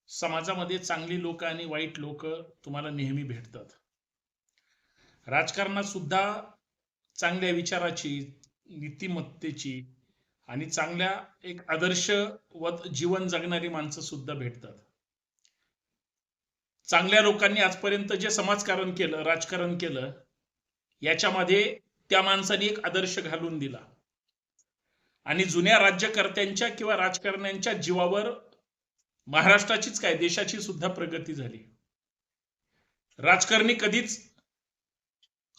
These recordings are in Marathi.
समाजामध्ये चांगली लोक आणि वाईट लोक तुम्हाला नेहमी भेटतात. राजकारणात सुद्धा चांगल्या विचाराची, नीतिमत्तेची आणि चांगल्या एक आदर्शवत जीवन जगणारी माणसं सुद्धा भेटतात. चांगल्या लोकांनी आजपर्यंत जे समाजकारण केलं, राजकारण केलं, याच्यामध्ये त्या माणसाने एक आदर्श घालून दिला आणि जुन्या राज्यकर्त्यांच्या किंवा राजकारण्यांच्या जीवावर महाराष्ट्राचीच काय देशाची सुद्धा प्रगती झाली. राजकारणी कधीच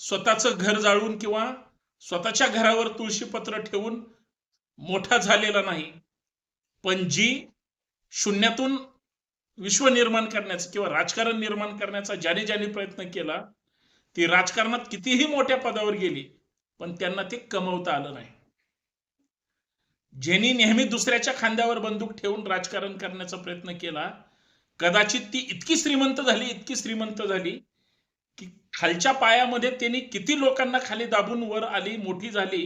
स्वतःचं घर जाळून किंवा स्वतःच्या घरावर तुळशीपत्र ठेवून मोठा झालेला नाही, पण जी शून्यातून विश्व निर्माण करण्याचा किंवा राजकारण निर्माण करण्याचा ज्याने ज्याने प्रयत्न केला, ती राजकारणात कितीही मोठ्या पदावर गेली पण त्यांना ते कमवता आलं नाही. ज्यांनी नेहमी दुसऱ्याच्या खांद्यावर बंदूक ठेवून राजकारण करण्याचा प्रयत्न केला, कदाचित ती इतकी श्रीमंत झाली की खालच्या पायामध्ये त्यांनी किती लोकांना खाली दाबून वर आली, मोठी झाली,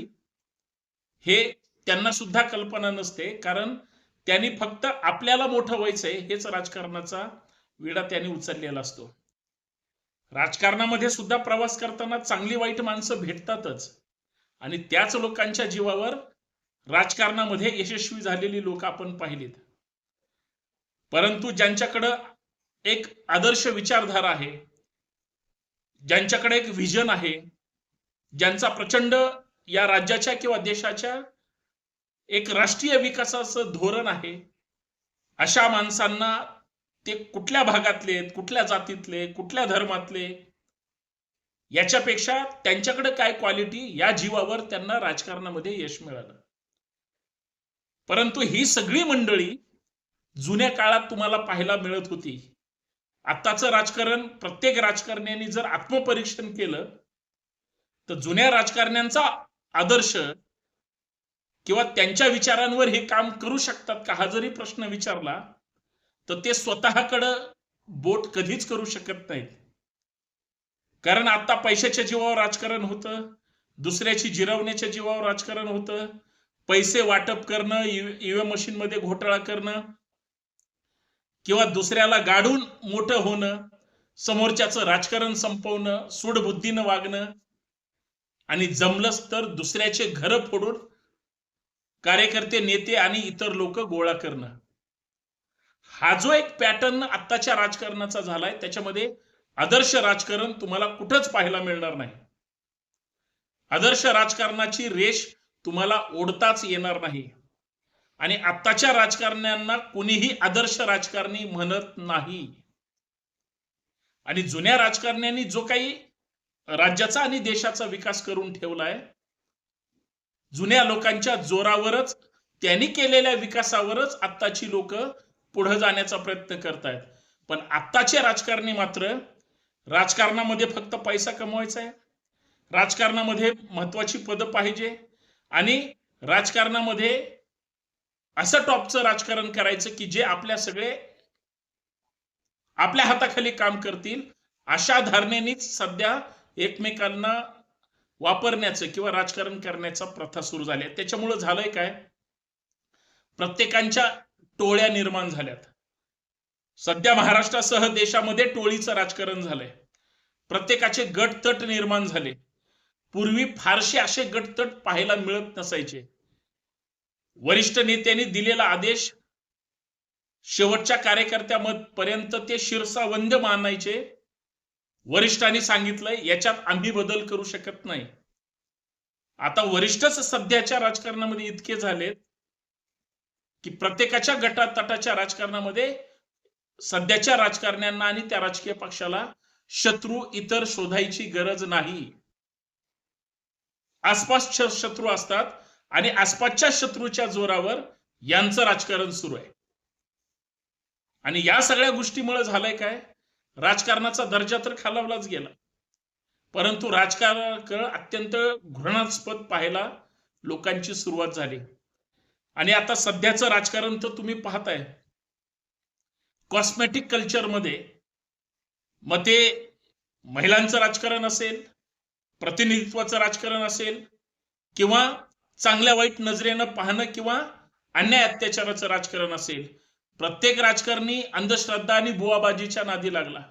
हे त्यांना सुद्धा कल्पना नसते. कारण त्यांनी फक्त आपल्याला मोठं व्हायचंय हेच राजकारणाचा विडा त्यांनी उचललेला असतो. राजकारणामध्ये सुद्धा प्रवास करताना चांगली वाईट माणसं भेटतातच आणि त्याच लोकांच्या जीवावर राजकारणामध्ये यशस्वी झालेली लोक आपण पाहिलीत. परंतु ज्यांच्याकडे एक आदर्श विचारधारा आहे, ज्यांच्याकडे एक व्हिजन आहे, ज्यांचा प्रचंड या राज्याच्या किंवा देशाच्या एक राष्ट्रीय विकासाचं धोरण आहे, अशा माणसांना ते कुठल्या भागातले, कुठल्या जातीतले, कुठल्या धर्मातले, याच्यापेक्षा त्यांच्याकडे काय क्वालिटी या जीवावर त्यांना राजकारणामध्ये यश मिळालं. परंतु ही सगळी मंडळी जुन्या काळात तुम्हाला पाहायला मिळत होती. आत्ताचं राजकारण प्रत्येक राजकारण्याने जर आत्मपरीक्षण केलं तर जुन्या राजकारण्यांचा आदर्श किंवा त्यांच्या विचारांवर हे काम करू शकतात का हा जरी प्रश्न विचारला तर ते स्वतःकडे बोट कधीच करू शकत नाहीत. कारण आता पैशाच्या जीवावर राजकारण होतं, दुसऱ्याची जिरवण्याच्या जीवावर राजकारण होतं, पैसे वाटप करणं, ईव्हीएम मशीन मध्ये घोटाळा करणं किंवा दुसऱ्याला गाडून मोठं होणं, समोरच्याचं राजकारण संपवणं, सूडबुद्धीनं वागणं आणि जमलंच तर दुसऱ्याचे घर फोडून कार्यकर्ते, नेते आणि इतर लोक गोळा करणं, हा जो एक पॅटर्न आत्ताच्या राजकारणाचा झालाय, त्याच्यामध्ये आदर्श राजकारण तुम्हाला कुठंच पाहायला मिळणार नाही. आदर्श राजकारणाची रेष तुम्हाला ओढताच येणार नाही आणि आत्ताच्या राजकारण्यांना कोणीही आदर्श राजकारणी म्हणत नाही. आणि जुन्या राजकारण्यांनी जो काही राज्याचा आणि देशाचा विकास करून ठेवलाय, जुन्या लोकांच्या जोरावरच, त्यांनी केलेल्या विकासावरच आत्ताची लोक पुढे जाण्याचा प्रयत्न करतायत. पण आत्ताचे राजकारणी मात्र राजकारणामध्ये फक्त पैसा कमवायचा आहे, राजकारणामध्ये महत्वाची पदं पाहिजे आणि राजकारणामध्ये असं टॉपचं राजकारण करायचं की जे आपल्या हाताखाली काम करतील, अशा धारणेनेच सध्या एकमेकांना वापरण्याचं किंवा राजकारण करण्याचा प्रथा सुरू झाली. त्याच्यामुळे झालंय काय, प्रत्येकांच्या टोळ्या निर्माण झाल्यात. सध्या महाराष्ट्रासह देशामध्ये टोळीचं राजकारण झालंय. प्रत्येकाचे गटतट निर्माण झाले. पूर्वी फारसे असे गटतट पाहायला मिळत नसायचे. वरिष्ठ नेत्यांनी दिलेला आदेश शेवटच्या कार्यकर्त्यापर्यंत ते शिरसावंद मानायचे. वरिष्ठांनी सांगितलंय याच्यात आम्ही बदल करू शकत नाही. आता वरिष्ठच सध्याच्या राजकारणामध्ये इतके झालेत की प्रत्येकाच्या गटातटाच्या राजकारणामध्ये सध्याच्या राजकारण्यांना आणि त्या राजकीय पक्षाला शत्रू इतर शोधायची गरज नाही. आसपासचे शत्रू असतात आणि आसपासच्या शत्रूच्या जोरावर यांचं राजकारण सुरू आहे. आणि या सगळ्या गोष्टीमुळे झालंय काय, राजकारणाचा दर्जा तर खालावलाच गेला, परंतु राजकारण अत्यंत घृणास्पद पाहायला लोकांची सुरुवात झाली. आणि आता सध्याचं राजकारण तर तुम्ही पाहताय, कॉस्मेटिक कल्चरमध्ये, मग ते महिलांचं राजकारण असेल, प्रतिनिधित्वाचं राजकारण असेल किंवा चांगल्या वाईट नजरेनं पाहणं किंवा अन्याय अत्याचाराचं राजकारण असेल, प्रत्येक राजकारणी अंधश्रद्धा आणि बुवाबाजीच्या नादी लागला.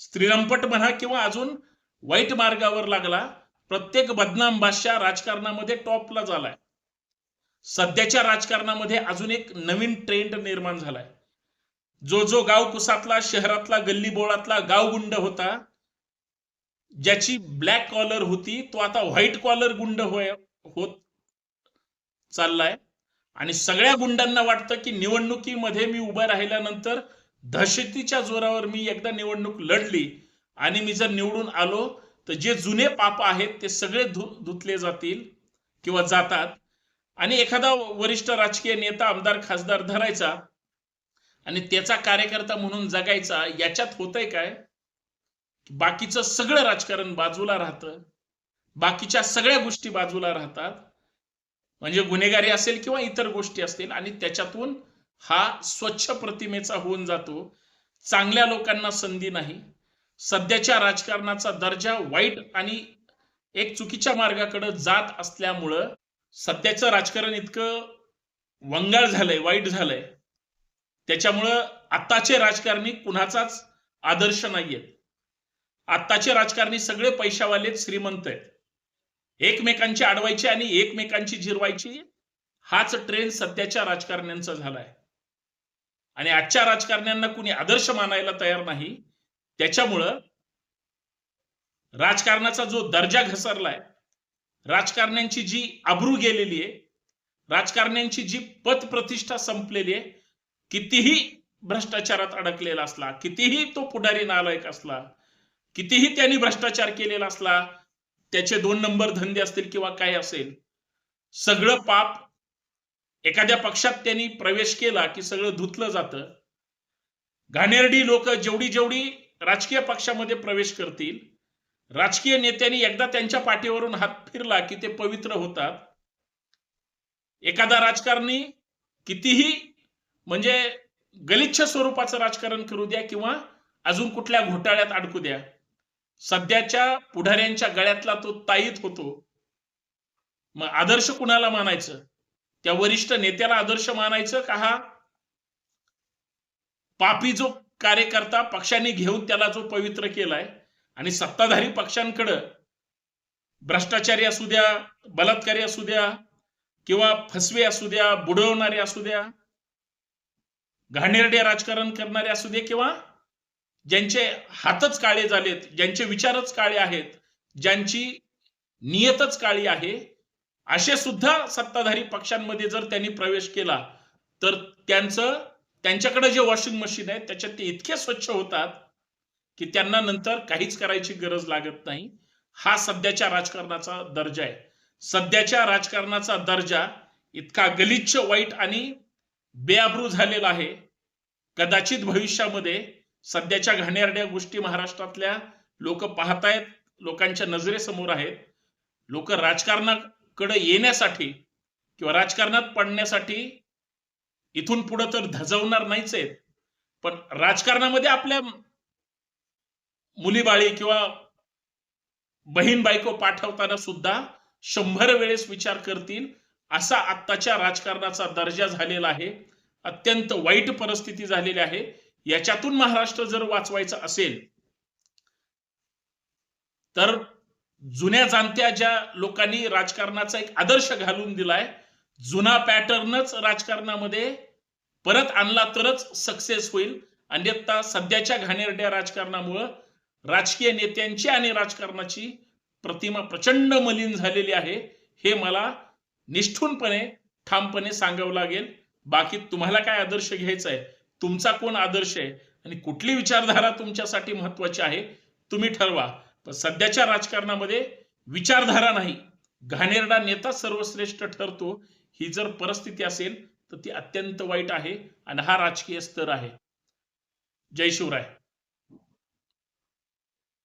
स्त्रीरंपट म्हणा किंवा अजून वाईट मार्गावर लागला. प्रत्येक बदनाम बादशाह राजकारणामध्ये टॉपला झालाय. सध्याच्या राजकारणामध्ये अजून एक नवीन ट्रेंड निर्माण झालाय. जो गाव कुसातला, शहरातला, गल्ली बोळातला गावगुंड होता, ज्याची ब्लॅक कॉलर होती, तो आता व्हाईट कॉलर गुंड होत चाललाय. आणि सगळ्या गुंडांना वाटतं की निवडणुकीमध्ये मी उभं राहिल्यानंतर दहशतीच्या जोरावर मी एकदा निवडणूक लढली आणि मी जर निवडून आलो तर जे जुने पाप आहेत ते सगळे धुतले जातील किंवा जातात. आणि एखादा वरिष्ठ राजकीय नेता, आमदार, खासदार धरायचा आणि त्याचा कार्यकर्ता म्हणून जगायचा. याच्यात होतंय काय, बाकीचं सगळं राजकारण बाजूला राहतं, बाकीच्या सगळ्या गोष्टी बाजूला राहतात, म्हणजे गुन्हेगारी असेल किंवा इतर गोष्टी असतील, आणि त्याच्यातून हा स्वच्छ प्रतिमेचा होऊन जातो. चांगल्या लोकांना संधी नाही. सध्याच्या राजकारणाचा दर्जा वाईट आणि एक चुकीच्या मार्गाकडे जात असल्यामुळं सध्याचं राजकारण इतकं वंगाळ झालंय, वाईट झालंय. त्याच्यामुळं आत्ताचे राजकारणी कुणाचाच आदर्श नाहीयेत. आत्ताचे राजकारणी सगळे पैशावाले, श्रीमंत आहेत. एकमेकांची अडवायची आणि एकमेकांची जिरवायची, हाच ट्रेंड सध्याच्या राजकारण्यांचा झालाय. आणि आजच्या राजकारण्यांना कुणी आदर्श मानायला तयार नाही. त्याच्यामुळं राजकारणाचा जो दर्जा घसरलाय, राजकारण्यांची जी आबरू गेलेली आहे, राजकारण्यांची जी पद प्रतिष्ठा संपलेली आहे, कितीही भ्रष्टाचारात अडकलेला असला, कितीही तो पुढारी नालायक असला, कितीही त्यांनी भ्रष्टाचार केलेला असला, त्याचे 2 नंबर धंदे असतील किंवा काय असेल, सगळं पाप एखाद्या पक्षात त्यांनी प्रवेश केला की सगळं धुतलं जातं. घाणेरडी लोक जेवढी राजकीय पक्षामध्ये प्रवेश करतील, राजकीय नेत्यांनी एकदा त्यांच्या पाठीवरून हात फिरला की ते पवित्र होतात. एखादा राजकारणी कितीही म्हणजे गलिच्छ स्वरूपाचं राजकारण करू द्या किंवा अजून कुठल्या घोटाळ्यात अडकू द्या, सध्याच्या पुढाऱ्यांच्या गळ्यातला तो ताईत होतो. मग आदर्श कुणाला मानायचं? त्या वरिष्ठ नेत्याला आदर्श मानायचं का हा पापी जो कार्यकर्ता पक्षाने घेऊन त्याला जो पवित्र केलाय? आणि सत्ताधारी पक्षांकडे भ्रष्टाचारी असू द्या, बलात्कारी असू द्या किंवा फसवे असू द्या, बुडवणारे असू द्या, घाणेरडे राजकारण करणारे असू दे किंवा ज्यांचे हातच काळे झालेत, ज्यांचे विचारच काळे आहेत, ज्यांची नियतच काळी आहे, असे सुद्धा सत्ताधारी पक्षांमध्ये जर त्यांनी प्रवेश केला तर त्यांच्याकडे जे वॉशिंग मशीन आहे त्याच्यात ते इतके स्वच्छ होतात की त्यांना नंतर काहीच करायची गरज लागत नाही. हा सध्याच्या राजकारणाचा दर्जा आहे. सध्याच्या राजकारणाचा दर्जा इतका गलिच्छ, वाईट आणि बेआबरू झालेला आहे. कदाचित भविष्यामध्ये सध्याच्या घाणेरड्या गोष्टी महाराष्ट्रातल्या लोक पाहतायत, लोकांच्या नजरेसमोर आहेत. लोक राजकारणाकडे येण्यासाठी किंवा राजकारणात पडण्यासाठी इथून पुढे तर धजावणार नाहीच आहेत, पण राजकारणामध्ये आपल्या मुलीबाळी किंवा बहीण बायको पाठवताना सुद्धा 100 वेळेस विचार करतील. असा आत्ताच्या राजकारणाचा दर्जा झालेला आहे. अत्यंत वाईट परिस्थिती झालेली आहे. याच्यातून महाराष्ट्र जर वाचवायचा असेल तर जुन्या जाणत्या ज्या लोकांनी राजकारणाचा एक आदर्श घालून दिलाय, जुना पॅटर्नच राजकारणामध्ये परत आणला तरच सक्सेस होईल. अन्यथा सध्याच्या घाणेरड्या राजकारणामुळे राजकीय नेत्यांची आणि राजकारणाची प्रतिमा प्रचंड मलिन झालेली आहे. हे मला निष्ठूनपणे, ठामपणे सांगावं लागेल. बाकी तुम्हाला काय आदर्श घ्यायचा आहे, तुमचा कोण आदर्श आहे आणि कुठली विचारधारा तुमच्यासाठी महत्वाची आहे, तुम्ही ठरवा. पण सध्याच्या राजकारणामध्ये विचारधारा नाही, घाणेरडा नेता सर्वश्रेष्ठ ठरतो. ही जर परिस्थिती असेल तर ती अत्यंत वाईट आहे आणि हा राजकीय स्तर आहे. जय शिवराय.